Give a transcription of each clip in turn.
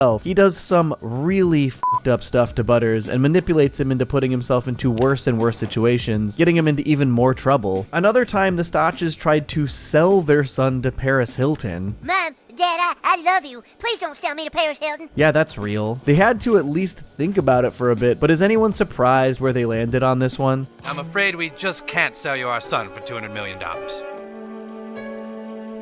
himself. He does some really fucked up stuff to Butters and manipulates him into putting himself into worse and worse situations, getting him into even more trouble. Another time, the Stotches tried to sell their son to Paris Hilton. Mom, Dad, I love you. Please don't sell me to Paris Hilton. Yeah, that's real. They had to at least think about it for a bit, but is anyone surprised where they landed on this one? I'm afraid we just can't sell you our son for $200 million.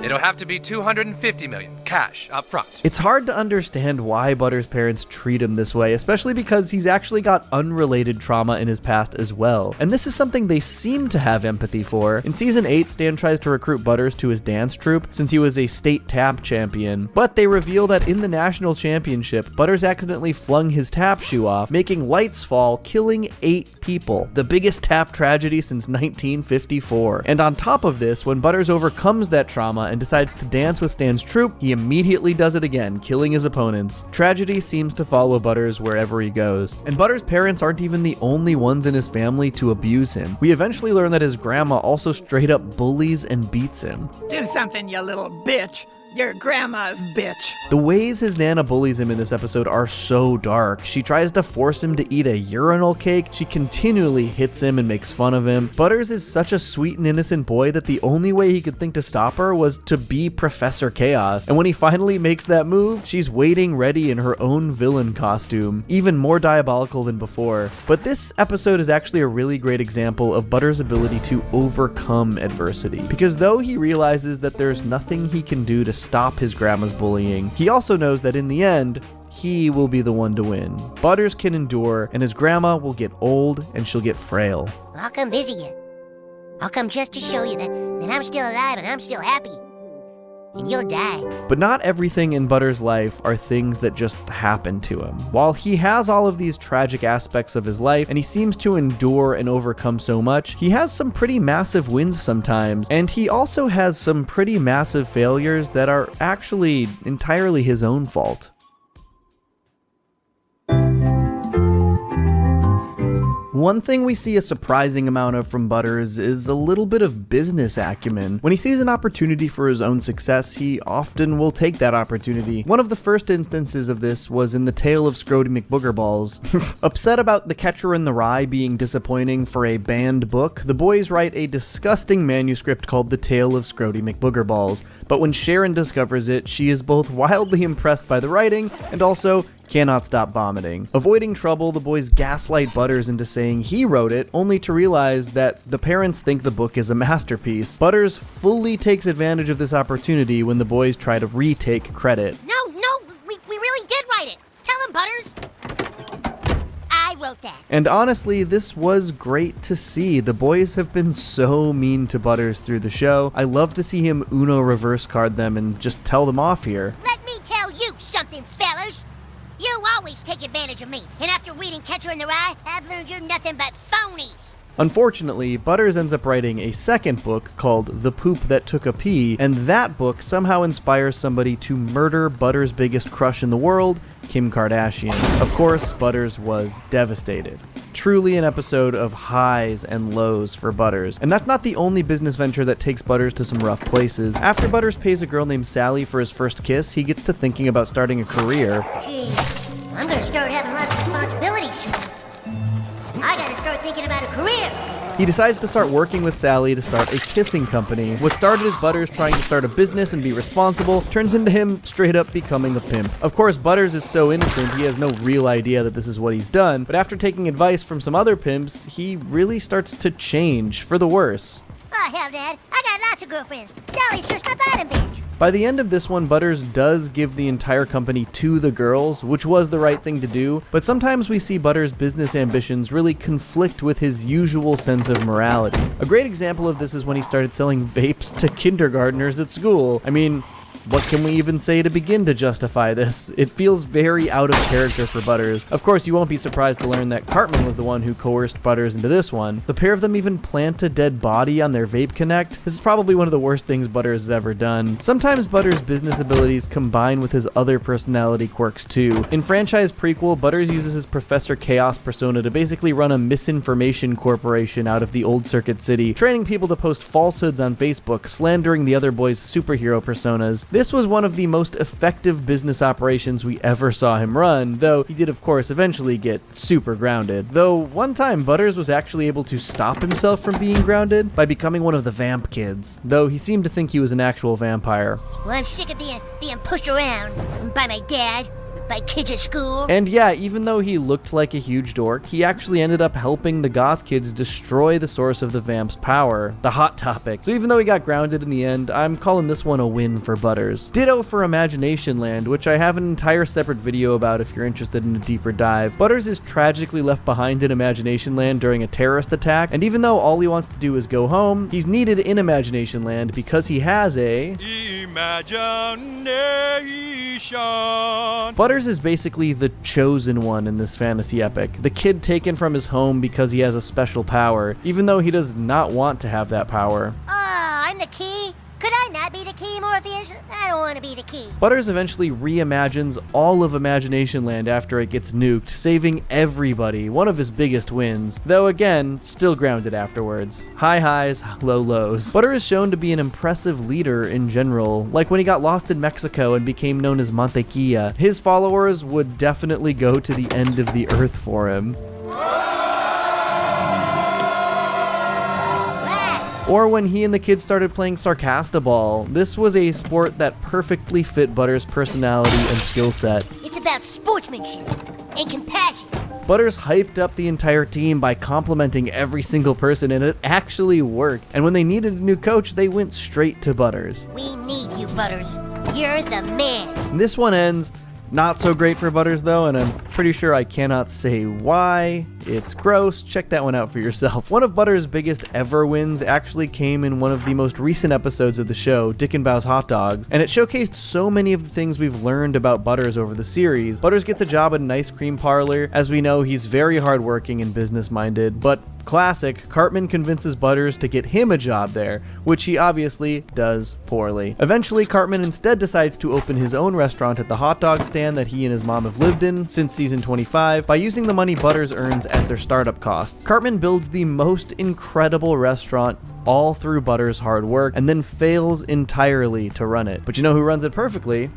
It'll have to be $250 million, cash, up front. It's hard to understand why Butters' parents treat him this way, especially because he's actually got unrelated trauma in his past as well. And this is something they seem to have empathy for. In season 8, Stan tries to recruit Butters to his dance troupe since he was a state tap champion, but they reveal that in the national championship, Butters accidentally flung his tap shoe off, making lights fall, killing 8 people. The biggest tap tragedy since 1954. And on top of this, when Butters overcomes that trauma and decides to dance with Stan's troupe, he immediately does it again, killing his opponents. Tragedy seems to follow Butters wherever he goes. And Butters' parents aren't even the only ones in his family to abuse him. We eventually learn that his grandma also straight up bullies and beats him. Do something, you little bitch. Your grandma's bitch. The ways his Nana bullies him in this episode are so dark. She tries to force him to eat a urinal cake. She continually hits him and makes fun of him. Butters is such a sweet and innocent boy that the only way he could think to stop her was to be Professor Chaos. And when he finally makes that move, she's waiting ready in her own villain costume, even more diabolical than before. But this episode is actually a really great example of Butters' ability to overcome adversity. Because though he realizes that there's nothing he can do to stop his grandma's bullying, he also knows that in the end, he will be the one to win. Butters can endure, and his grandma will get old and she'll get frail. I'll come visit you. I'll come just to show you that I'm still alive and I'm still happy. And you'll die. But not everything in Butters' life are things that just happen to him. While he has all of these tragic aspects of his life, and he seems to endure and overcome so much, he has some pretty massive wins sometimes, and he also has some pretty massive failures that are actually entirely his own fault. One thing we see a surprising amount of from Butters is a little bit of business acumen. When he sees an opportunity for his own success, he often will take that opportunity. One of the first instances of this was in The Tale of Scrody McBoogerballs. Upset about The Catcher in the Rye being disappointing for a banned book, the boys write a disgusting manuscript called The Tale of Scrody McBoogerballs. But when Sharon discovers it, she is both wildly impressed by the writing and also cannot stop vomiting. Avoiding trouble, the boys gaslight Butters into saying he wrote it, only to realize that the parents think the book is a masterpiece. Butters fully takes advantage of this opportunity when the boys try to retake credit. No, we really did write it. Tell him, Butters. I wrote that. And honestly, this was great to see. The boys have been so mean to Butters through the show. I love to see him Uno reverse card them and just tell them off here. Let me tell you something, fellas. You always take advantage of me, and after reading Catcher in the Rye, I've learned you're nothing but phonies. Unfortunately, Butters ends up writing a second book called The Poop That Took a Pee, and that book somehow inspires somebody to murder Butters' biggest crush in the world, Kim Kardashian. Of course, Butters was devastated. Truly an episode of highs and lows for Butters. And that's not the only business venture that takes Butters to some rough places. After Butters pays a girl named Sally for his first kiss, he gets to thinking about starting a career. Gee, I'm gonna start having lots of responsibilities soon. I gotta start thinking about a career. He decides to start working with Sally to start a kissing company. What started as Butters trying to start a business and be responsible turns into him straight up becoming a pimp. Of course, Butters is so innocent, he has no real idea that this is what he's done, but after taking advice from some other pimps, he really starts to change for the worse. Oh, hell, Dad. I got lots of girlfriends. Sally's just my bottom bitch. By the end of this one, Butters does give the entire company to the girls, which was the right thing to do, but sometimes we see Butters' business ambitions really conflict with his usual sense of morality. A great example of this is when he started selling vapes to kindergartners at school. I mean, what can we even say to begin to justify this? It feels very out of character for Butters. Of course, you won't be surprised to learn that Cartman was the one who coerced Butters into this one. The pair of them even plant a dead body on their Vape Connect. This is probably one of the worst things Butters has ever done. Sometimes Butters' business abilities combine with his other personality quirks too. In franchise prequel, Butters uses his Professor Chaos persona to basically run a misinformation corporation out of the old Circuit City, training people to post falsehoods on Facebook, slandering the other boys' superhero personas. This was one of the most effective business operations we ever saw him run, though he did of course eventually get super grounded. Though one time Butters was actually able to stop himself from being grounded by becoming one of the vamp kids, though he seemed to think he was an actual vampire. Well, I'm sick of being pushed around by my dad, by kids at school. And yeah, even though he looked like a huge dork, he actually ended up helping the goth kids destroy the source of the vamp's power, the Hot Topic. So even though he got grounded in the end, I'm calling this one a win for Butters. Ditto for Imagination Land, which I have an entire separate video about if you're interested in a deeper dive. Butters is tragically left behind in Imagination Land during a terrorist attack, and even though all he wants to do is go home, he's needed in Imagination Land because he has a imagination. Butters is basically the chosen one in this fantasy epic, the kid taken from his home because he has a special power, even though he does not want to have that power. Oh, I'm the key? Could I not be the key, Morpheus? I don't want to be the key. Butters eventually reimagines all of Imagination Land after it gets nuked, saving everybody, one of his biggest wins, though again, still grounded afterwards. High highs, low lows. Butters is shown to be an impressive leader in general, like when he got lost in Mexico and became known as Mantequilla. His followers would definitely go to the end of the earth for him. Or when he and the kids started playing Sarcastaball. This was a sport that perfectly fit Butters' personality and skill set. It's about sportsmanship and compassion. Butters hyped up the entire team by complimenting every single person, and it actually worked. And when they needed a new coach, they went straight to Butters. We need you, Butters. You're the man. And this one ends not so great for Butters though, and I'm pretty sure I cannot say why. It's gross. Check that one out for yourself. One of Butters' biggest ever wins actually came in one of the most recent episodes of the show, Dick and Bow's Hot Dogs, and it showcased so many of the things we've learned about Butters over the series. Butters gets a job at an ice cream parlor. As we know, he's very hardworking and business-minded, but classic, Cartman convinces Butters to get him a job there, which he obviously does poorly. Eventually, Cartman instead decides to open his own restaurant at the hot dog stand that he and his mom have lived in since season 25 by using the money Butters earns as their startup costs. Cartman builds the most incredible restaurant all through Butters' hard work and then fails entirely to run it. But you know who runs it perfectly?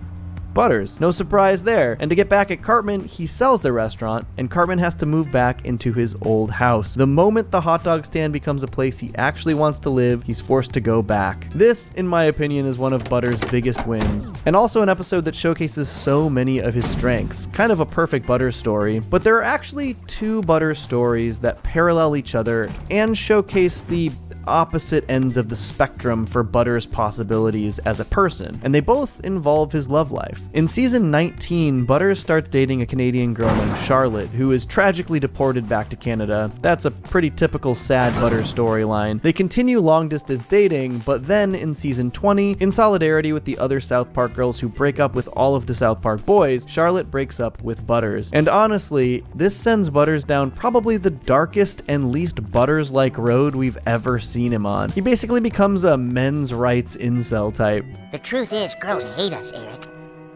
Butters. No surprise there. And to get back at Cartman, he sells the restaurant, and Cartman has to move back into his old house. The moment the hot dog stand becomes a place he actually wants to live, he's forced to go back. This, in my opinion, is one of Butters' biggest wins, and also an episode that showcases so many of his strengths. Kind of a perfect Butters story, but there are actually two Butters stories that parallel each other and showcase the opposite ends of the spectrum for Butters' possibilities as a person, and they both involve his love life. In season 19, Butters starts dating a Canadian girl named Charlotte, who is tragically deported back to Canada. That's a pretty typical sad Butters storyline. They continue long-distance dating, but then in season 20, in solidarity with the other South Park girls who break up with all of the South Park boys, Charlotte breaks up with Butters. And honestly, this sends Butters down probably the darkest and least Butters-like road we've ever seen him on. He basically becomes a men's rights incel type. The truth is, girls hate us, Eric.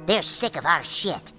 They're sick of our shit.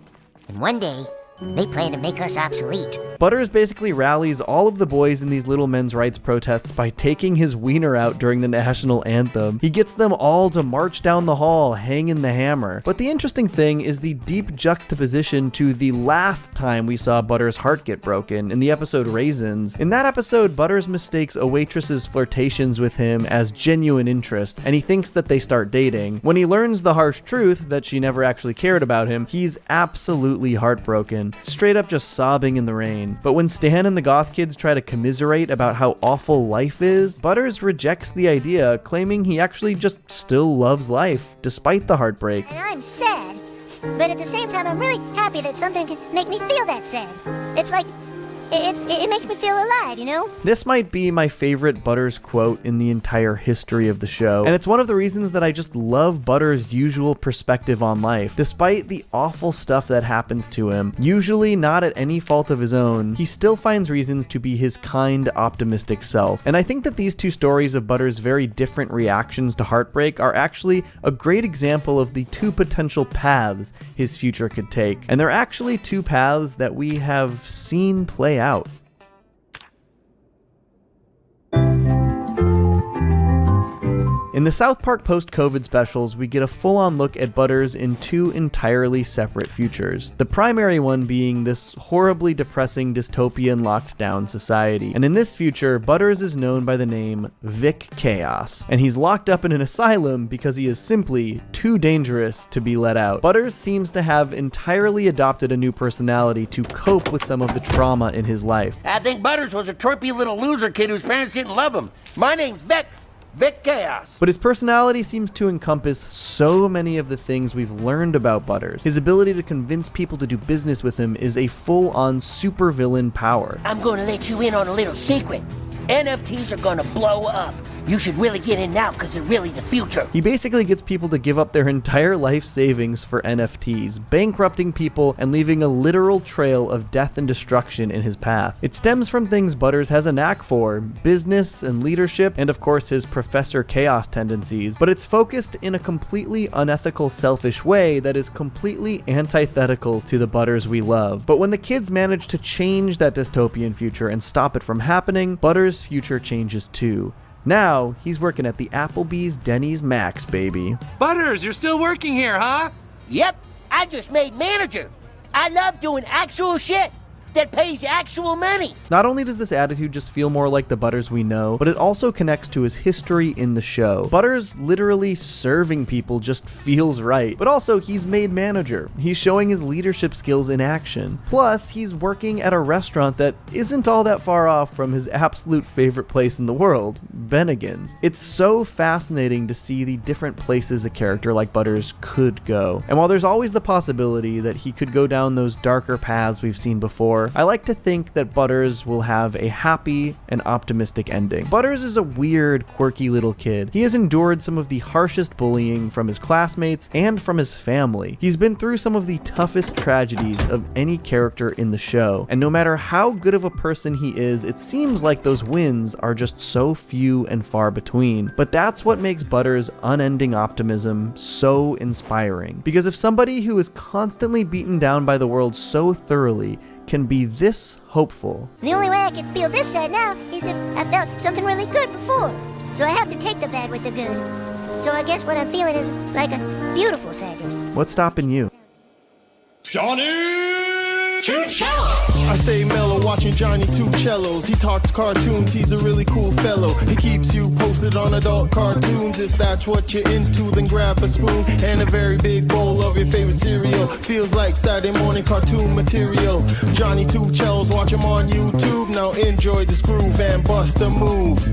And one day, they plan to make us obsolete. Butters basically rallies all of the boys in these little men's rights protests by taking his wiener out during the national anthem. He gets them all to march down the hall, hanging the hammer. But the interesting thing is the deep juxtaposition to the last time we saw Butters' heart get broken, in the episode Raisins. In that episode, Butters mistakes a waitress's flirtations with him as genuine interest, and he thinks that they start dating. When he learns the harsh truth that she never actually cared about him, he's absolutely heartbroken, straight up just sobbing in the rain. But when Stan and the goth kids try to commiserate about how awful life is, Butters rejects the idea, claiming he actually just still loves life, despite the heartbreak. And I'm sad, but at the same time, I'm really happy that something can make me feel that sad. It's like, it makes me feel alive, you know? This might be my favorite Butters quote in the entire history of the show, and it's one of the reasons that I just love Butters' usual perspective on life. Despite the awful stuff that happens to him, usually not at any fault of his own, he still finds reasons to be his kind, optimistic self. And I think that these two stories of Butters' very different reactions to heartbreak are actually a great example of the two potential paths his future could take. And they're actually two paths that we have seen play out. In the South Park post-COVID specials, we get a full-on look at Butters in two entirely separate futures. The primary one being this horribly depressing dystopian locked-down society. And in this future, Butters is known by the name Vic Chaos, and he's locked up in an asylum because he is simply too dangerous to be let out. Butters seems to have entirely adopted a new personality to cope with some of the trauma in his life. I think Butters was a twerpy little loser kid whose parents didn't love him. My name's Vic Chaos. But his personality seems to encompass so many of the things we've learned about Butters. His ability to convince people to do business with him is a full-on supervillain power. I'm gonna let you in on a little secret. NFTs are gonna blow up. You should really get in now because they're really the future. He basically gets people to give up their entire life savings for NFTs, bankrupting people and leaving a literal trail of death and destruction in his path. It stems from things Butters has a knack for, business and leadership, and of course his Professor Chaos tendencies, but it's focused in a completely unethical, selfish way that is completely antithetical to the Butters we love. But when the kids manage to change that dystopian future and stop it from happening, Butters' future changes too. Now, he's working at the Applebee's Denny's Max, baby. Butters, you're still working here, huh? Yep, I just made manager. I love doing actual shit that pays actual money. Not only does this attitude just feel more like the Butters we know, but it also connects to his history in the show. Butters literally serving people just feels right, but also he's made manager. He's showing his leadership skills in action. Plus, he's working at a restaurant that isn't all that far off from his absolute favorite place in the world, Bennigan's. It's so fascinating to see the different places a character like Butters could go. And while there's always the possibility that he could go down those darker paths we've seen before, I like to think that Butters will have a happy and optimistic ending. Butters is a weird, quirky little kid. He has endured some of the harshest bullying from his classmates and from his family. He's been through some of the toughest tragedies of any character in the show, and no matter how good of a person he is, it seems like those wins are just so few and far between. But that's what makes Butters' unending optimism so inspiring. Because if somebody who is constantly beaten down by the world so thoroughly can be this hopeful. The only way I can feel this sad now is if I felt something really good before. So I have to take the bad with the good. So I guess what I'm feeling is like a beautiful sadness. What's stopping you? I stay mellow watching Johnny Two Cellos. He talks cartoons, he's a really cool fellow. He keeps you posted on adult cartoons. If that's what you're into, then grab a spoon and a very big bowl of your favorite cereal. Feels like Saturday morning cartoon material. Johnny Two Cellos, watch him on YouTube. Now enjoy this groove and bust a move.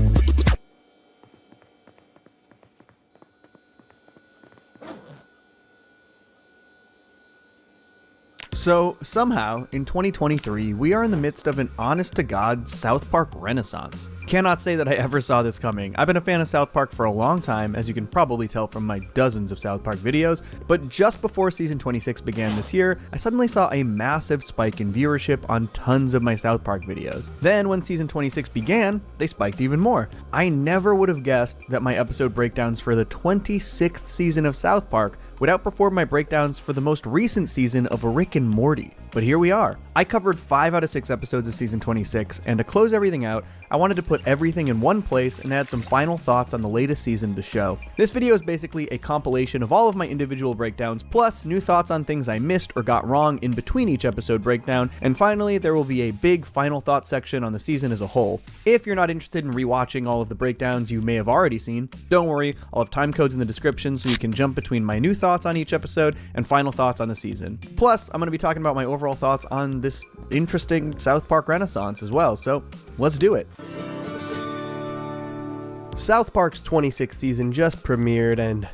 So, somehow, in 2023, we are in the midst of an honest-to-God South Park renaissance. Cannot say that I ever saw this coming. I've been a fan of South Park for a long time, as you can probably tell from my dozens of South Park videos, but just before season 26 began this year, I suddenly saw a massive spike in viewership on tons of my South Park videos. Then, when season 26 began, they spiked even more. I never would have guessed that my episode breakdowns for the 26th season of South Park would outperform my breakdowns for the most recent season of Rick and Morty. But here we are. I covered 5 out of 6 episodes of season 26, and to close everything out, I wanted to put everything in one place and add some final thoughts on the latest season of the show. This video is basically a compilation of all of my individual breakdowns, plus new thoughts on things I missed or got wrong in between each episode breakdown, and finally, there will be a big final thought section on the season as a whole. If you're not interested in rewatching all of the breakdowns you may have already seen, don't worry, I'll have time codes in the description so you can jump between my new thoughts on each episode and final thoughts on the season. Plus, I'm going to be talking about my overall thoughts on this interesting South Park renaissance as well, so let's do it. South Park's 26th season just premiered, and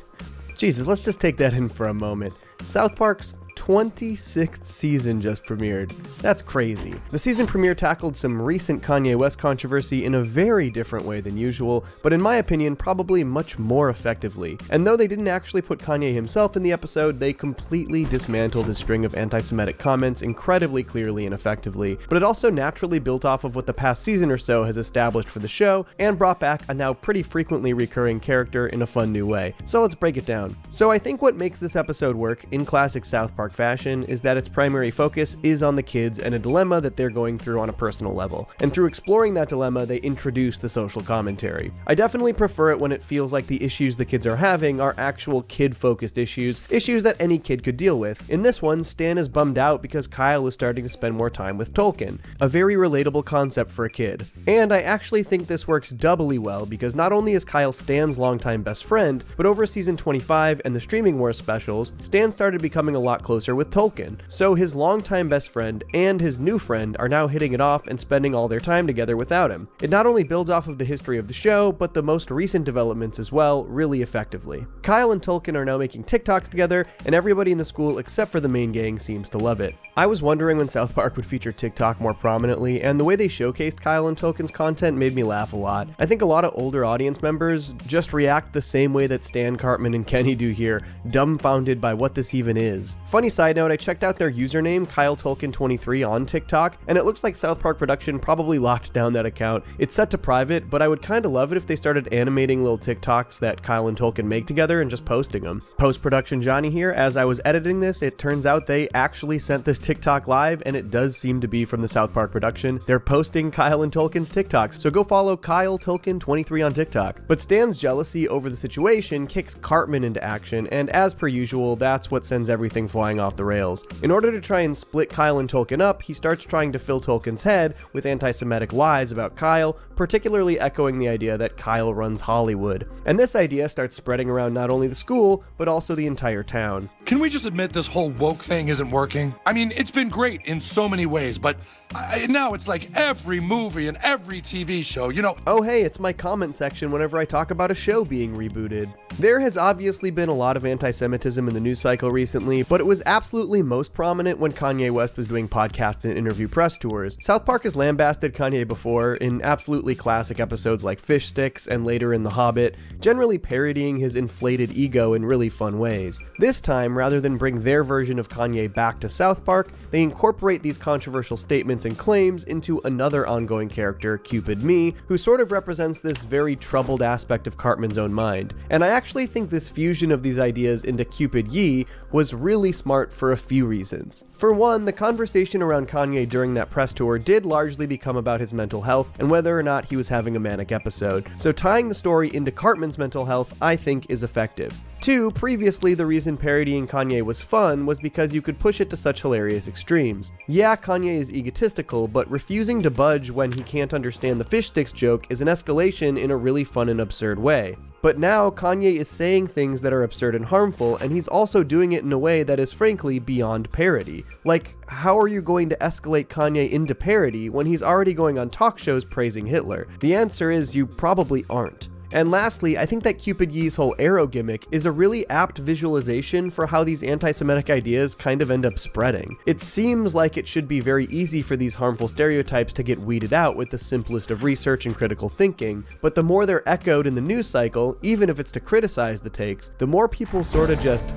Jesus, let's just take that in for a moment. South Park's 26th season just premiered. That's crazy. The season premiere tackled some recent Kanye West controversy in a very different way than usual, but in my opinion, probably much more effectively. And though they didn't actually put Kanye himself in the episode, they completely dismantled his string of anti-Semitic comments incredibly clearly and effectively. But it also naturally built off of what the past season or so has established for the show, and brought back a now pretty frequently recurring character in a fun new way. So let's break it down. So I think what makes this episode work in classic South Park Park fashion is that its primary focus is on the kids and a dilemma that they're going through on a personal level. And through exploring that dilemma, they introduce the social commentary. I definitely prefer it when it feels like the issues the kids are having are actual kid-focused issues that any kid could deal with. In this one, Stan is bummed out because Kyle is starting to spend more time with Tolkien, a very relatable concept for a kid. And I actually think this works doubly well because not only is Kyle Stan's longtime best friend, but over season 25 and the Streaming Wars specials, Stan started becoming a lot closer with Tolkien. So his longtime best friend and his new friend are now hitting it off and spending all their time together without him. It not only builds off of the history of the show, but the most recent developments as well, really effectively. Kyle and Tolkien are now making TikToks together, and everybody in the school except for the main gang seems to love it. I was wondering when South Park would feature TikTok more prominently, and the way they showcased Kyle and Tolkien's content made me laugh a lot. I think a lot of older audience members just react the same way that Stan, Cartman, and Kenny do here, dumbfounded by what this even is. Funny side note, I checked out their username, KyleTolkien23, on TikTok, and it looks like South Park Production probably locked down that account. It's set to private, but I would kinda love it if they started animating little TikToks that Kyle and Tolkien make together and just posting them. Post-production Johnny here. As I was editing this, it turns out they actually sent this TikTok live, and it does seem to be from the South Park Production. They're posting Kyle and Tolkien's TikToks, so go follow KyleTolkien23 on TikTok. But Stan's jealousy over the situation kicks Cartman into action, and as per usual, that's what sends everything flying off the rails. In order to try and split Kyle and Tolkien up, he starts trying to fill Tolkien's head with anti-Semitic lies about Kyle, particularly echoing the idea that Kyle runs Hollywood. And this idea starts spreading around not only the school, but also the entire town. Can we just admit this whole woke thing isn't working? I mean, it's been great in so many ways, but now it's like every movie and every TV show, you know. Oh hey, it's my comment section whenever I talk about a show being rebooted. There has obviously been a lot of anti-Semitism in the news cycle recently, but it was absolutely most prominent when Kanye West was doing podcast and interview press tours. South Park has lambasted Kanye before in absolutely classic episodes like Fish Sticks and later in The Hobbit, generally parodying his inflated ego in really fun ways. This time, rather than bring their version of Kanye back to South Park, they incorporate these controversial statements and claims into another ongoing character, Cupid Me, who sort of represents this very troubled aspect of Cartman's own mind. And I actually think this fusion of these ideas into Cupid Ye was really smart for a few reasons. For one, the conversation around Kanye during that press tour did largely become about his mental health and whether or not he was having a manic episode, so tying the story into Cartman's mental health I think is effective. Two, previously the reason parodying Kanye was fun was because you could push it to such hilarious extremes. Yeah, Kanye is egotistical, but refusing to budge when he can't understand the fish sticks joke is an escalation in a really fun and absurd way. But now Kanye is saying things that are absurd and harmful, and he's also doing it in a way that is frankly beyond parody. Like, how are you going to escalate Kanye into parody when he's already going on talk shows praising Hitler? The answer is you probably aren't. And lastly, I think that Cupid Ye's whole arrow gimmick is a really apt visualization for how these anti-Semitic ideas kind of end up spreading. It seems like it should be very easy for these harmful stereotypes to get weeded out with the simplest of research and critical thinking, but the more they're echoed in the news cycle, even if it's to criticize the takes, the more people sort of just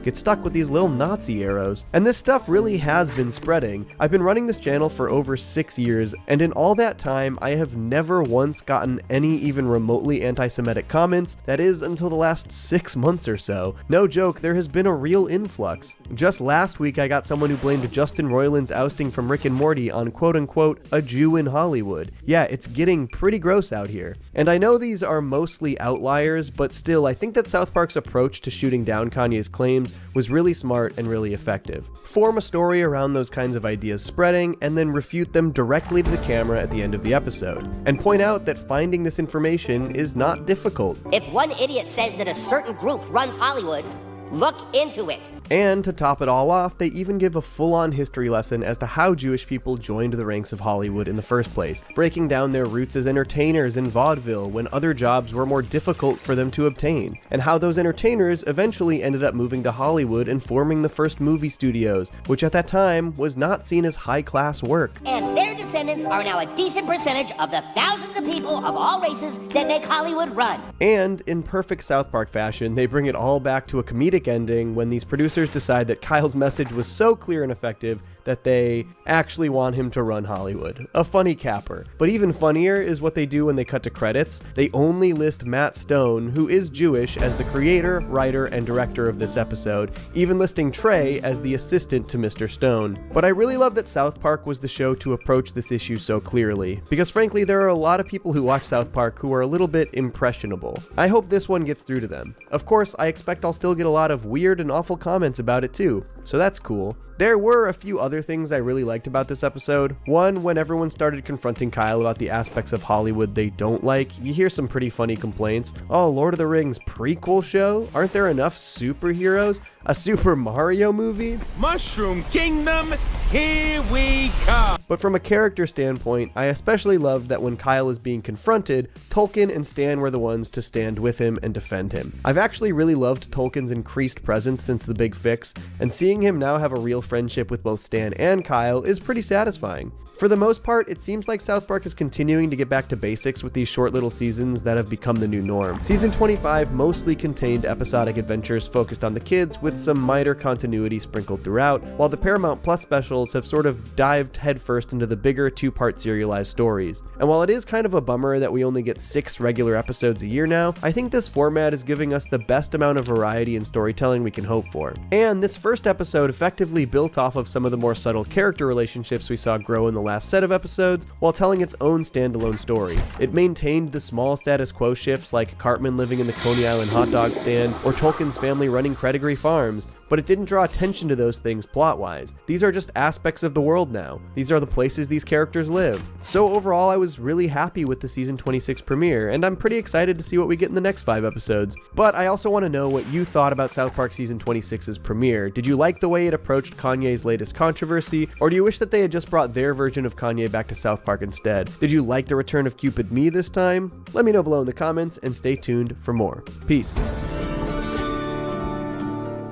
get stuck with these little Nazi arrows. And this stuff really has been spreading. I've been running this channel for over 6 years, and in all that time, I have never once gotten any even remotely anti-Semitic comments, that is until the last 6 months or so. No joke, there has been a real influx. Just last week, I got someone who blamed Justin Roiland's ousting from Rick and Morty on quote-unquote a Jew in Hollywood. Yeah, it's getting pretty gross out here. And I know these are mostly outliers, but still, I think that South Park's approach to shooting down Kanye's claims was really smart and really effective. Form a story around those kinds of ideas spreading, and then refute them directly to the camera at the end of the episode. And point out that finding this information is not difficult. If one idiot says that a certain group runs Hollywood, look into it. And to top it all off, they even give a full-on history lesson as to how Jewish people joined the ranks of Hollywood in the first place, breaking down their roots as entertainers in vaudeville when other jobs were more difficult for them to obtain, and how those entertainers eventually ended up moving to Hollywood and forming the first movie studios, which at that time was not seen as high-class work. And their descendants are now a decent percentage of the thousands of people of all races that make Hollywood run. And in perfect South Park fashion, they bring it all back to a comedic ending when these producers decide that Kyle's message was so clear and effective that they actually want him to run Hollywood. A funny capper. But even funnier is what they do when they cut to credits. They only list Matt Stone, who is Jewish, as the creator, writer, and director of this episode, even listing Trey as the assistant to Mr. Stone. But I really love that South Park was the show to approach this issue so clearly, because frankly there are a lot of people who watch South Park who are a little bit impressionable. I hope this one gets through to them. Of course, I expect I'll still get a lot of weird and awful comments about it too, so that's cool. There were a few other things I really liked about this episode. One, when everyone started confronting Kyle about the aspects of Hollywood they don't like, you hear some pretty funny complaints. Oh, Lord of the Rings prequel show? Aren't there enough superheroes? A Super Mario movie? Mushroom Kingdom, here we come! But from a character standpoint, I especially loved that when Kyle is being confronted, Tolkien and Stan were the ones to stand with him and defend him. I've actually really loved Tolkien's increased presence since The Big Fix, and seeing him now have a real friendship with both Stan and Kyle is pretty satisfying. For the most part, it seems like South Park is continuing to get back to basics with these short little seasons that have become the new norm. Season 25 mostly contained episodic adventures focused on the kids, with some minor continuity sprinkled throughout, while the Paramount Plus specials have sort of dived headfirst into the bigger two-part serialized stories. And while it is kind of a bummer that we only get 6 regular episodes a year now, I think this format is giving us the best amount of variety and storytelling we can hope for. And this first episode effectively built off of some of the more subtle character relationships we saw grow in the last set of episodes, while telling its own standalone story. It maintained the small status quo shifts like Cartman living in the Coney Island hot dog stand, or Tolkien's family running Credigree Farms, but it didn't draw attention to those things plot-wise. These are just aspects of the world now. These are the places these characters live. So overall, I was really happy with the season 26 premiere, and I'm pretty excited to see what we get in the next 5 episodes. But I also want to know what you thought about South Park season 26's premiere. Did you like the way it approached Kanye's latest controversy, or do you wish that they had just brought their version of Kanye back to South Park instead? Did you like the return of Cupid Me this time? Let me know below in the comments, and stay tuned for more. Peace.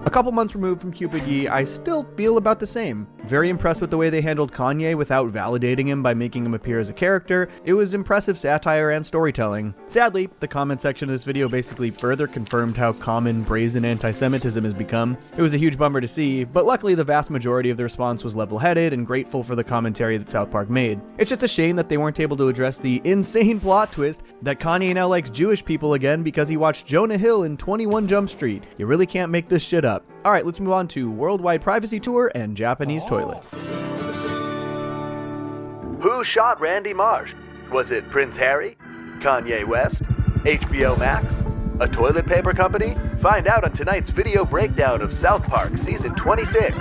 A couple months removed from Cupid Ye, I still feel about the same. Very impressed with the way they handled Kanye without validating him by making him appear as a character. It was impressive satire and storytelling. Sadly, the comment section of this video basically further confirmed how common brazen anti-Semitism has become. It was a huge bummer to see, but luckily the vast majority of the response was level-headed and grateful for the commentary that South Park made. It's just a shame that they weren't able to address the insane plot twist that Kanye now likes Jewish people again because he watched Jonah Hill in 21 Jump Street. You really can't make this shit up. Alright, let's move on to Worldwide Privacy Tour and Japanese Toilet. Who shot Randy Marsh? Was it Prince Harry? Kanye West? HBO Max? A toilet paper company? Find out on tonight's video breakdown of South Park Season 26.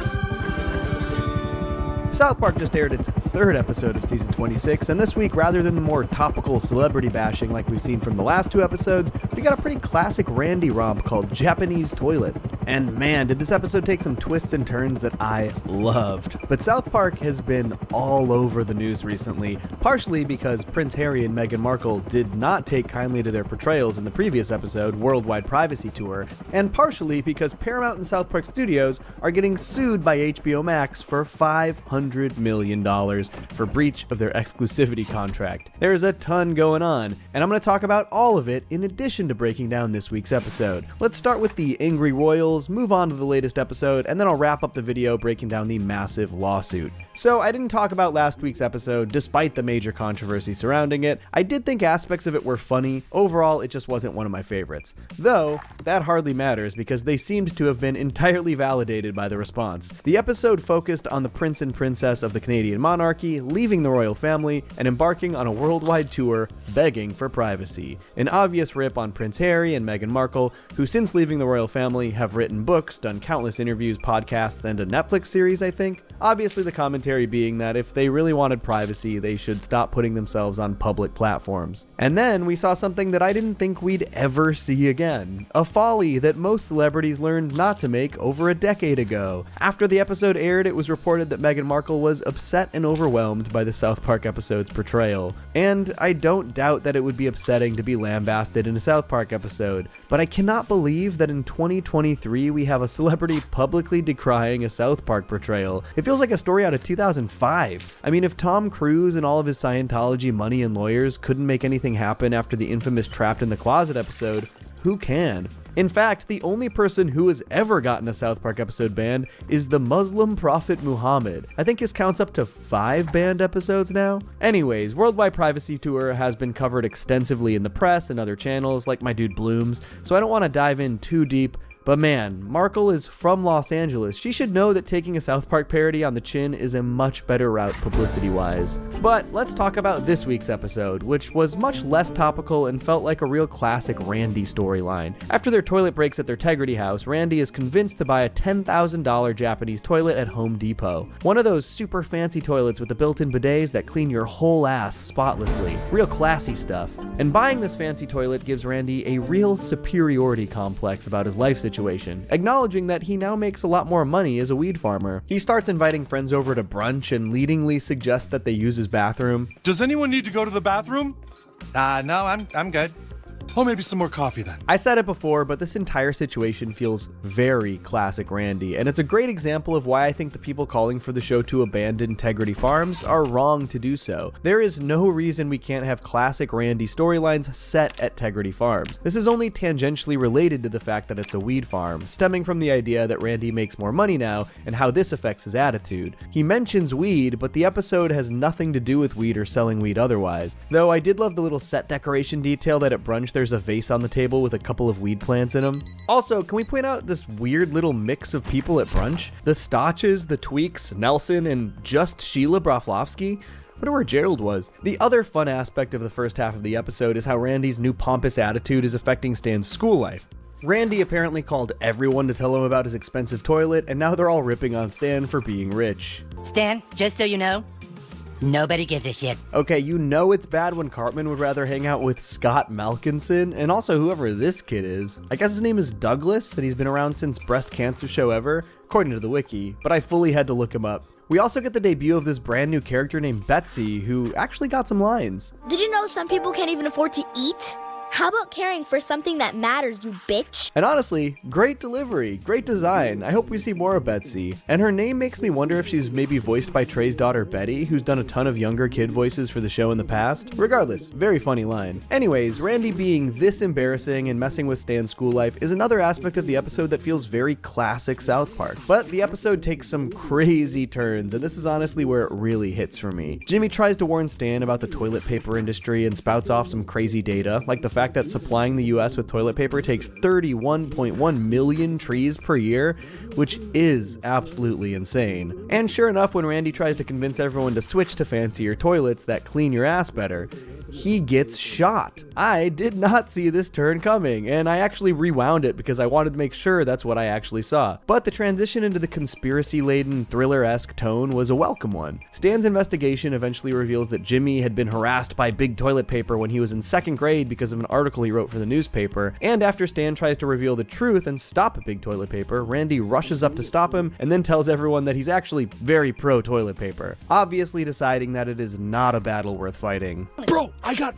South Park just aired its 3rd episode of Season 26, and this week, rather than the more topical celebrity bashing like we've seen from the last 2 episodes, we got a pretty classic Randy romp called Japanese Toilet. And man, did this episode take some twists and turns that I loved. But South Park has been all over the news recently, partially because Prince Harry and Meghan Markle did not take kindly to their portrayals in the previous episode, Worldwide Privacy Tour, and partially because Paramount and South Park Studios are getting sued by HBO Max for $500 million for breach of their exclusivity contract. There's a ton going on, and I'm going to talk about all of it in addition to breaking down this week's episode. Let's start with the Angry Royals, move on to the latest episode, and then I'll wrap up the video breaking down the massive lawsuit. So I didn't talk about last week's episode despite the major controversy surrounding it. I did think aspects of it were funny. Overall, it just wasn't one of my favorites. Though, that hardly matters because they seemed to have been entirely validated by the response. The episode focused on the prince and princess of the Canadian monarchy leaving the royal family and embarking on a worldwide tour begging for privacy. An obvious rip on Prince Harry and Meghan Markle, who since leaving the royal family have written books, done countless interviews, podcasts, and a Netflix series, I think. Obviously the commentary being that if they really wanted privacy, they should stop putting themselves on public platforms. And then we saw something that I didn't think we'd ever see again. A folly that most celebrities learned not to make over a decade ago. After the episode aired, it was reported that Meghan Markle was upset and overwhelmed by the South Park episode's portrayal. And I don't doubt that it would be upsetting to be lambasted in a South Park episode, but I cannot believe that in 2023 we have a celebrity publicly decrying a South Park portrayal. It feels like a story out of 2005. I mean, if Tom Cruise and all of his Scientology money and lawyers couldn't make anything happen after the infamous Trapped in the Closet episode, who can? In fact, the only person who has ever gotten a South Park episode banned is the Muslim prophet Muhammad. I think his count's up to 5 banned episodes now. Anyways, Worldwide Privacy Tour has been covered extensively in the press and other channels like my dude Blooms, so I don't want to dive in too deep. But man, Markle is from Los Angeles. She should know that taking a South Park parody on the chin is a much better route publicity-wise. But let's talk about this week's episode, which was much less topical and felt like a real classic Randy storyline. After their toilet breaks at their Tegrity house, Randy is convinced to buy a $10,000 Japanese toilet at Home Depot. One of those super fancy toilets with the built-in bidets that clean your whole ass spotlessly. Real classy stuff. And buying this fancy toilet gives Randy a real superiority complex about his life situation, acknowledging that he now makes a lot more money as a weed farmer. He starts inviting friends over to brunch and leadingly suggests that they use his bathroom. Does anyone need to go to the bathroom? No, I'm good. Oh, maybe some more coffee then. I said it before, but this entire situation feels very classic Randy, and it's a great example of why I think the people calling for the show to abandon Tegrity Farms are wrong to do so. There is no reason we can't have classic Randy storylines set at Tegrity Farms. This is only tangentially related to the fact that it's a weed farm, stemming from the idea that Randy makes more money now and how this affects his attitude. He mentions weed, but the episode has nothing to do with weed or selling weed otherwise. Though I did love the little set decoration detail that at brunch there's a vase on the table with a couple of weed plants in them. Also, can we point out this weird little mix of people at brunch? The Stotches, the Tweaks, Nelson, and just Sheila Broflovsky? Wonder where Gerald was. The other fun aspect of the first half of the episode is how Randy's new pompous attitude is affecting Stan's school life. Randy apparently called everyone to tell him about his expensive toilet, and now they're all ripping on Stan for being rich. Stan, just so you know, nobody gives a shit. Okay, you know it's bad when Cartman would rather hang out with Scott Malkinson, and also whoever this kid is. I guess his name is Douglas, and he's been around since Breast Cancer Show Ever, according to the wiki, but I fully had to look him up. We also get the debut of this brand new character named Betsy, who actually got some lines. Did you know some people can't even afford to eat? How about caring for something that matters, you bitch? And honestly, great delivery, great design. I hope we see more of Betsy. And her name makes me wonder if she's maybe voiced by Trey's daughter Betty, who's done a ton of younger kid voices for the show in the past. Regardless, very funny line. Anyways, Randy being this embarrassing and messing with Stan's school life is another aspect of the episode that feels very classic South Park. But the episode takes some crazy turns, and this is honestly where it really hits for me. Jimmy tries to warn Stan about the toilet paper industry and spouts off some crazy data, like the fact that supplying the US with toilet paper takes 31.1 million trees per year, which is absolutely insane. And sure enough, when Randy tries to convince everyone to switch to fancier toilets that clean your ass better, he gets shot. I did not see this turn coming, and I actually rewound it because I wanted to make sure that's what I actually saw. But the transition into the conspiracy-laden, thriller-esque tone was a welcome one. Stan's investigation eventually reveals that Jimmy had been harassed by big toilet paper when he was in 2nd grade because of an article he wrote for the newspaper, and after Stan tries to reveal the truth and stop big toilet paper, Randy rushes up to stop him and then tells everyone that he's actually very pro toilet paper, obviously deciding that it is not a battle worth fighting. Bro, I got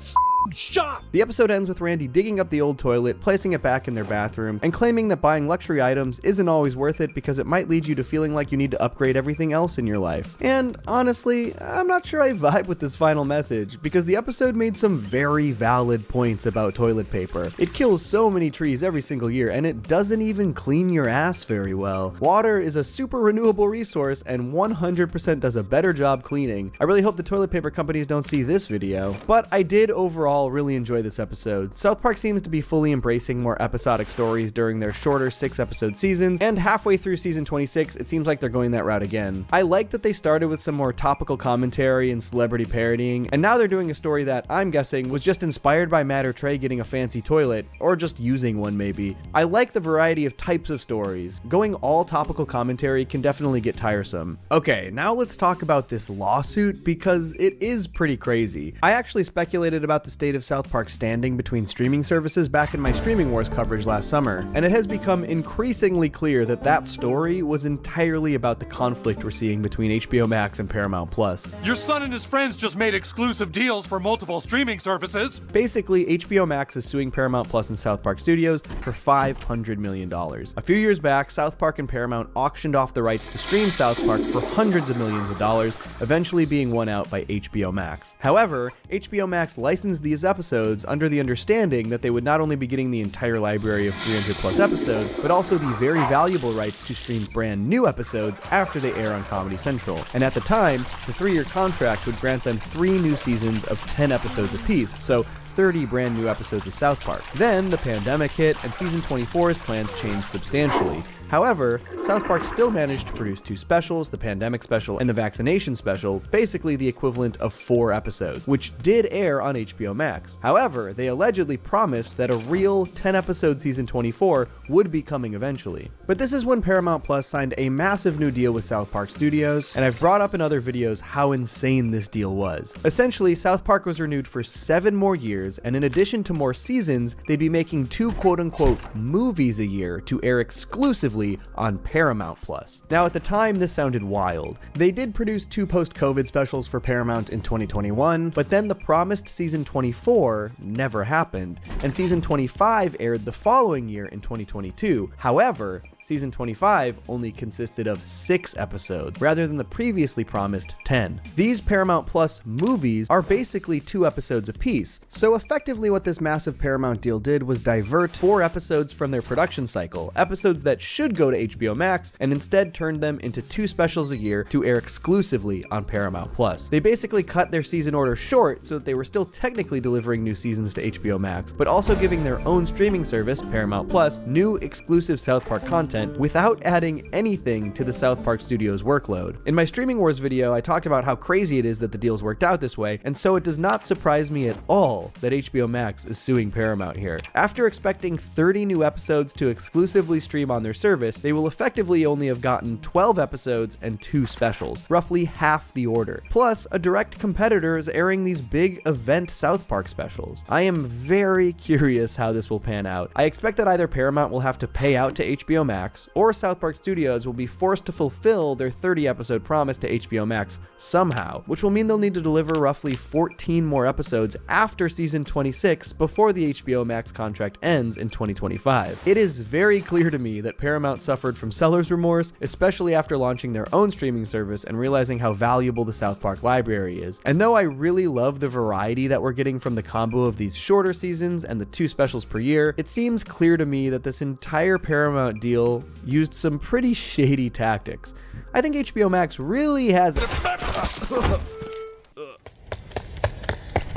shot! The episode ends with Randy digging up the old toilet, placing it back in their bathroom, and claiming that buying luxury items isn't always worth it because it might lead you to feeling like you need to upgrade everything else in your life. And honestly, I'm not sure I vibe with this final message, because the episode made some very valid points about toilet paper. It kills so many trees every single year, and it doesn't even clean your ass very well. Water is a super renewable resource, and 100% does a better job cleaning. I really hope the toilet paper companies don't see this video, but I did overall really enjoy this episode. South Park seems to be fully embracing more episodic stories during their shorter 6-episode seasons, and halfway through season 26, it seems like they're going that route again. I like that they started with some more topical commentary and celebrity parodying, and now they're doing a story that, I'm guessing, was just inspired by Matt or Trey getting a fancy toilet, or just using one maybe. I like the variety of types of stories. Going all topical commentary can definitely get tiresome. Okay, now let's talk about this lawsuit, because it is pretty crazy. I actually speculated about the state of South Park's standing between streaming services back in my Streaming Wars coverage last summer, and it has become increasingly clear that that story was entirely about the conflict we're seeing between HBO Max and Paramount Plus. Your son and his friends just made exclusive deals for multiple streaming services. Basically, HBO Max is suing Paramount Plus and South Park Studios for $500 million. A few years back, South Park and Paramount auctioned off the rights to stream South Park for hundreds of millions of dollars, eventually being won out by HBO Max. However, HBO Max licensed the these episodes under the understanding that they would not only be getting the entire library of 300 plus episodes, but also the very valuable rights to stream brand new episodes after they air on Comedy Central. And at the time, the 3-year contract would grant them 3 new seasons of 10 episodes apiece, so 30 brand new episodes of South Park. Then the pandemic hit, and season 24's plans changed substantially. However, South Park still managed to produce 2 specials, the pandemic special and the vaccination special, basically the equivalent of 4 episodes, which did air on HBO Max. However, they allegedly promised that a real 10-episode season 24 would be coming eventually. But this is when Paramount Plus signed a massive new deal with South Park Studios, and I've brought up in other videos how insane this deal was. Essentially, South Park was renewed for 7 more years, and in addition to more seasons, they'd be making 2 quote-unquote movies a year to air exclusively on Paramount Plus. Now, at the time, this sounded wild. They did produce 2 post-COVID specials for Paramount in 2021, but then the promised season 24 never happened, and season 25 aired the following year in 2022. However, season 25 only consisted of 6 episodes, rather than the previously promised 10. These Paramount Plus movies are basically 2 episodes apiece, so effectively what this massive Paramount deal did was divert 4 episodes from their production cycle, episodes that should go to HBO Max, and instead turned them into 2 specials a year to air exclusively on Paramount Plus. They basically cut their season order short so that they were still technically delivering new seasons to HBO Max, but also giving their own streaming service, Paramount Plus, new exclusive South Park content without adding anything to the South Park Studios workload. In my Streaming Wars video, I talked about how crazy it is that the deals worked out this way, and so it does not surprise me at all that HBO Max is suing Paramount here. After expecting 30 new episodes to exclusively stream on their service, they will effectively only have gotten 12 episodes and 2 specials, roughly half the order. Plus, a direct competitor is airing these big event South Park specials. I am very curious how this will pan out. I expect that either Paramount will have to pay out to HBO Max, or South Park Studios will be forced to fulfill their 30-episode promise to HBO Max somehow, which will mean they'll need to deliver roughly 14 more episodes after season 26 before the HBO Max contract ends in 2025. It is very clear to me that Paramount suffered from seller's remorse, especially after launching their own streaming service and realizing how valuable the South Park library is. And though I really love the variety that we're getting from the combo of these shorter seasons and the 2 specials per year, it seems clear to me that this entire Paramount deal used some pretty shady tactics. I think HBO Max really has...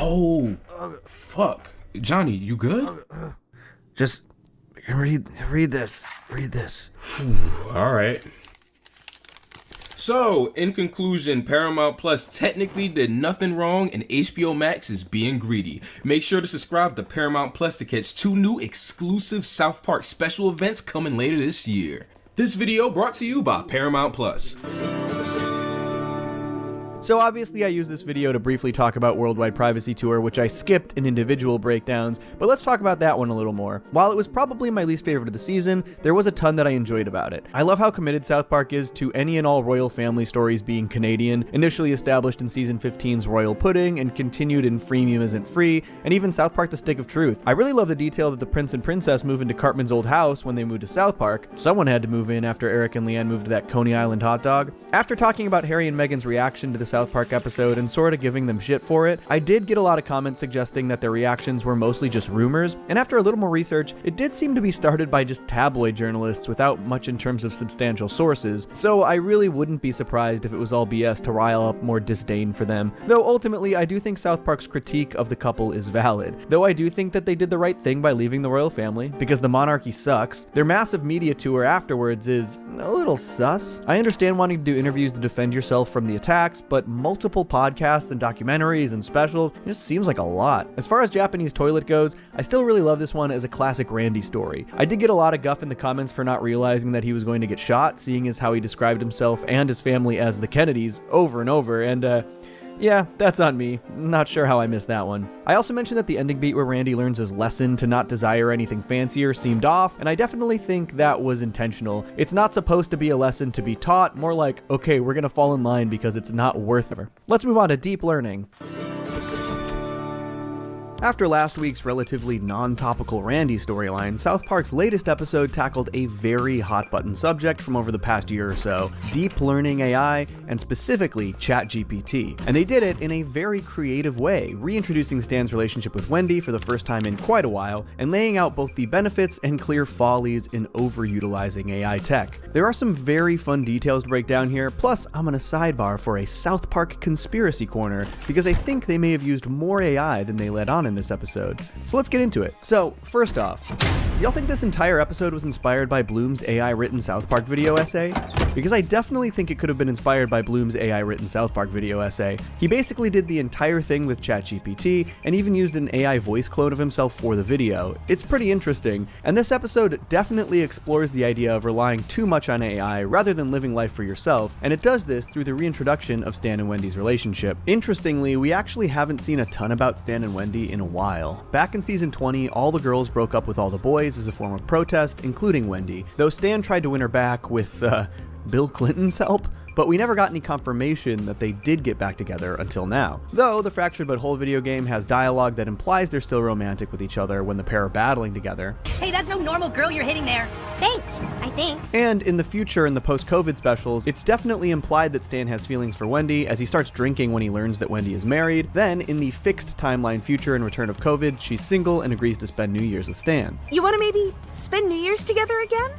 Oh, fuck. Johnny, you good? Just read this. All right. So, in conclusion, Paramount Plus technically did nothing wrong and HBO Max is being greedy. Make sure to subscribe to Paramount Plus to catch 2 new exclusive South Park special events coming later this year. This video brought to you by Paramount Plus. So obviously I used this video to briefly talk about Worldwide Privacy Tour, which I skipped in individual breakdowns, but let's talk about that one a little more. While it was probably my least favorite of the season, there was a ton that I enjoyed about it. I love how committed South Park is to any and all royal family stories being Canadian, initially established in season 15's Royal Pudding and continued in Freemium Isn't Free, and even South Park The Stick of Truth. I really love the detail that the prince and princess move into Cartman's old house when they moved to South Park. Someone had to move in after Eric and Leanne moved to that Coney Island hot dog. After talking about Harry and Meghan's reaction to the South Park episode and sort of giving them shit for it, I did get a lot of comments suggesting that their reactions were mostly just rumors, and after a little more research, it did seem to be started by just tabloid journalists without much in terms of substantial sources, so I really wouldn't be surprised if it was all BS to rile up more disdain for them. Though ultimately, I do think South Park's critique of the couple is valid. Though I do think that they did the right thing by leaving the royal family, because the monarchy sucks, their massive media tour afterwards is a little sus. I understand wanting to do interviews to defend yourself from the attacks, but multiple podcasts and documentaries and specials, it just seems like a lot. As far as Japanese toilet goes, I still really love this one as a classic Randy story. I did get a lot of guff in the comments for not realizing that he was going to get shot, seeing as how he described himself and his family as the Kennedys over and over, and yeah, that's on me. Not sure how I missed that one. I also mentioned that the ending beat where Randy learns his lesson to not desire anything fancier seemed off, and I definitely think that was intentional. It's not supposed to be a lesson to be taught, more like, okay, we're gonna fall in line because it's not worth it. Let's move on to deep learning. After last week's relatively non-topical Randy storyline, South Park's latest episode tackled a very hot-button subject from over the past year or so: deep learning AI, and specifically ChatGPT. And they did it in a very creative way, reintroducing Stan's relationship with Wendy for the first time in quite a while, and laying out both the benefits and clear follies in overutilizing AI tech. There are some very fun details to break down here, plus I'm gonna sidebar for a South Park conspiracy corner, because I think they may have used more AI than they let on in this episode. So let's get into it. So, first off, y'all think this entire episode was inspired by Bloom's AI-written South Park video essay? Because I definitely think it could have been inspired by Bloom's AI-written South Park video essay. He basically did the entire thing with ChatGPT, and even used an AI voice clone of himself for the video. It's pretty interesting, and this episode definitely explores the idea of relying too much on AI rather than living life for yourself, and it does this through the reintroduction of Stan and Wendy's relationship. Interestingly, we actually haven't seen a ton about Stan and Wendy in a while. Back in season 20, all the girls broke up with all the boys as a form of protest, including Wendy, though Stan tried to win her back with, Bill Clinton's help, but we never got any confirmation that they did get back together until now. Though the Fractured But Whole video game has dialogue that implies they're still romantic with each other when the pair are battling together. Hey, that's no normal girl you're hitting there. Thanks, I think. And in the future, in the post-COVID specials, it's definitely implied that Stan has feelings for Wendy as he starts drinking when he learns that Wendy is married. Then, in the fixed timeline future in Return of COVID, she's single and agrees to spend New Year's with Stan. You want to maybe spend New Year's together again?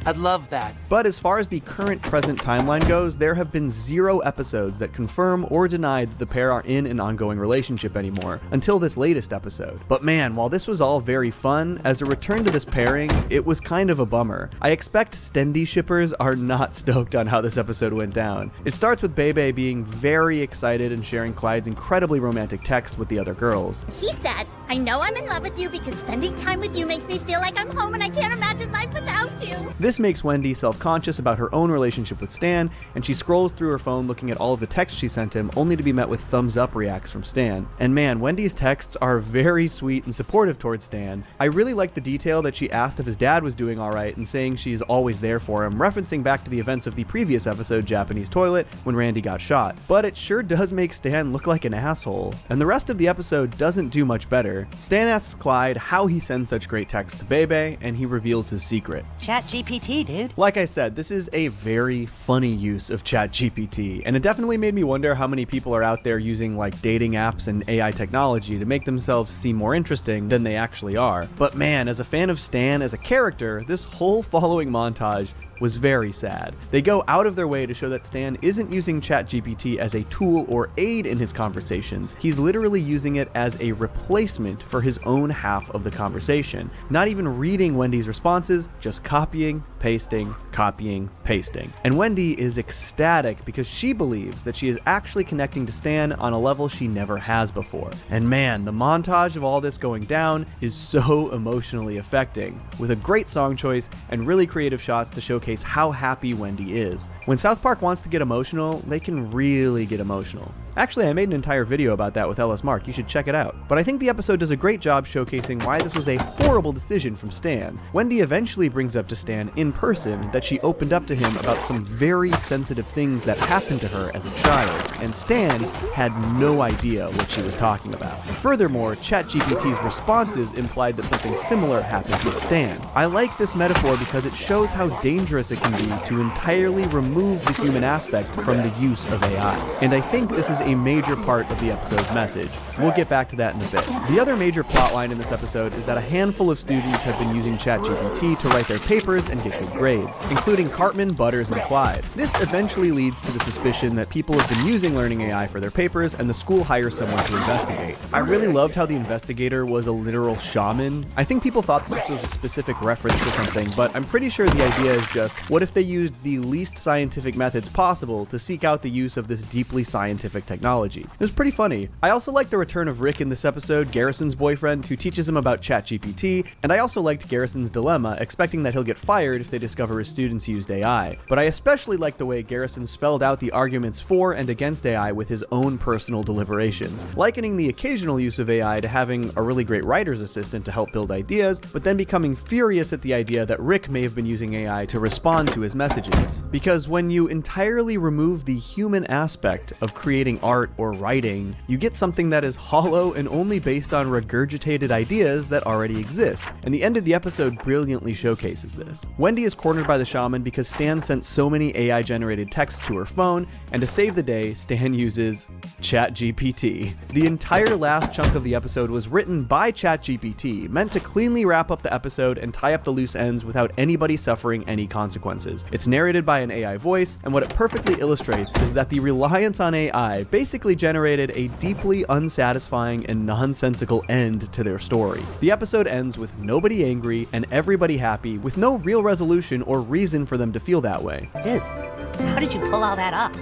I'd love that. But as far as the current present timeline goes, there have been 0 episodes that confirm or deny that the pair are in an ongoing relationship anymore, until this latest episode. But man, while this was all very fun, as a return to this pairing, it was kind of a bummer. I expect Stendy shippers are not stoked on how this episode went down. It starts with Bebe being very excited and sharing Clyde's incredibly romantic text with the other girls. He said, "I know I'm in love with you because spending time with you makes me feel like I'm home and I can't imagine life without you." This makes Wendy self-conscious about her own relationship with Stan, and she scrolls through her phone looking at all of the texts she sent him, only to be met with thumbs up reacts from Stan. And man, Wendy's texts are very sweet and supportive towards Stan. I really like the detail that she asked if his dad was doing alright and saying she's always there for him, referencing back to the events of the previous episode, Japanese Toilet, when Randy got shot. But it sure does make Stan look like an asshole. And the rest of the episode doesn't do much better. Stan asks Clyde how he sends such great texts to Bebe, and he reveals his secret. ChatGPT, dude. Like I said, this is a very funny use of ChatGPT, and it definitely made me wonder how many people are out there using like dating apps and AI technology to make themselves seem more interesting than they actually are. But man, as a fan of Stan as a character, this whole following montage was very sad. They go out of their way to show that Stan isn't using ChatGPT as a tool or aid in his conversations. He's literally using it as a replacement for his own half of the conversation. Not even reading Wendy's responses, just copying, pasting, copying, pasting. And Wendy is ecstatic because she believes that she is actually connecting to Stan on a level she never has before. And man, the montage of all this going down is so emotionally affecting, with a great song choice and really creative shots to showcase how happy Wendy is. When South Park wants to get emotional, they can really get emotional. Actually, I made an entire video about that with Ellis Mark, you should check it out. But I think the episode does a great job showcasing why this was a horrible decision from Stan. Wendy eventually brings up to Stan in person that she opened up to him about some very sensitive things that happened to her as a child, and Stan had no idea what she was talking about. Furthermore, ChatGPT's responses implied that something similar happened to Stan. I like this metaphor because it shows how dangerous it can be to entirely remove the human aspect from the use of AI. And I think this is a major part of the episode's message. We'll get back to that in a bit. The other major plotline in this episode is that a handful of students have been using ChatGPT to write their papers and get good grades, including Cartman, Butters, and Clyde. This eventually leads to the suspicion that people have been using learning AI for their papers, and the school hires someone to investigate. I really loved how the investigator was a literal shaman. I think people thought this was a specific reference to something, but I'm pretty sure the idea is just, what if they used the least scientific methods possible to seek out the use of this deeply scientific technology? It was pretty funny. I also liked the return of Rick in this episode, Garrison's boyfriend, who teaches him about ChatGPT, and I also liked Garrison's dilemma, expecting that he'll get fired if they discover his students used AI. But I especially liked the way Garrison spelled out the arguments for and against AI with his own personal deliberations, likening the occasional use of AI to having a really great writer's assistant to help build ideas, but then becoming furious at the idea that Rick may have been using AI to respond to his messages. Because when you entirely remove the human aspect of creating art or writing. You get something that is hollow and only based on regurgitated ideas that already exist, and the end of the episode brilliantly showcases this. Wendy is cornered by the shaman because Stan sent so many AI-generated texts to her phone, and to save the day, Stan uses ChatGPT. The entire last chunk of the episode was written by ChatGPT, meant to cleanly wrap up the episode and tie up the loose ends without anybody suffering any consequences. It's narrated by an AI voice, and what it perfectly illustrates is that the reliance on AI basically generated a deeply unsatisfying and nonsensical end to their story. The episode ends with nobody angry and everybody happy, with no real resolution or reason for them to feel that way. Dude, how did you pull all that off?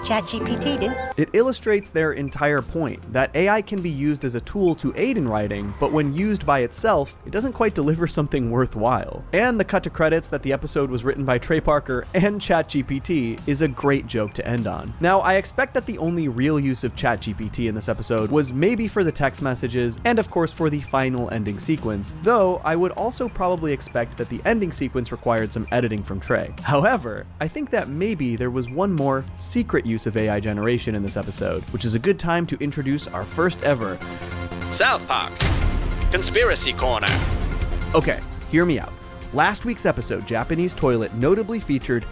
ChatGPT, dude. It illustrates their entire point, that AI can be used as a tool to aid in writing, but when used by itself, it doesn't quite deliver something worthwhile. And the cut to credits that the episode was written by Trey Parker and ChatGPT is a great joke to end on. Now, I expect that the only real use of ChatGPT in this episode was maybe for the text messages, and of course for the final ending sequence, though I would also probably expect that the ending sequence required some editing from Trey. However, I think that maybe there was one more secret use of AI generation in this episode, which is a good time to introduce our first ever South Park Conspiracy Corner. Okay, hear me out. Last week's episode, Japanese Toilet, notably featured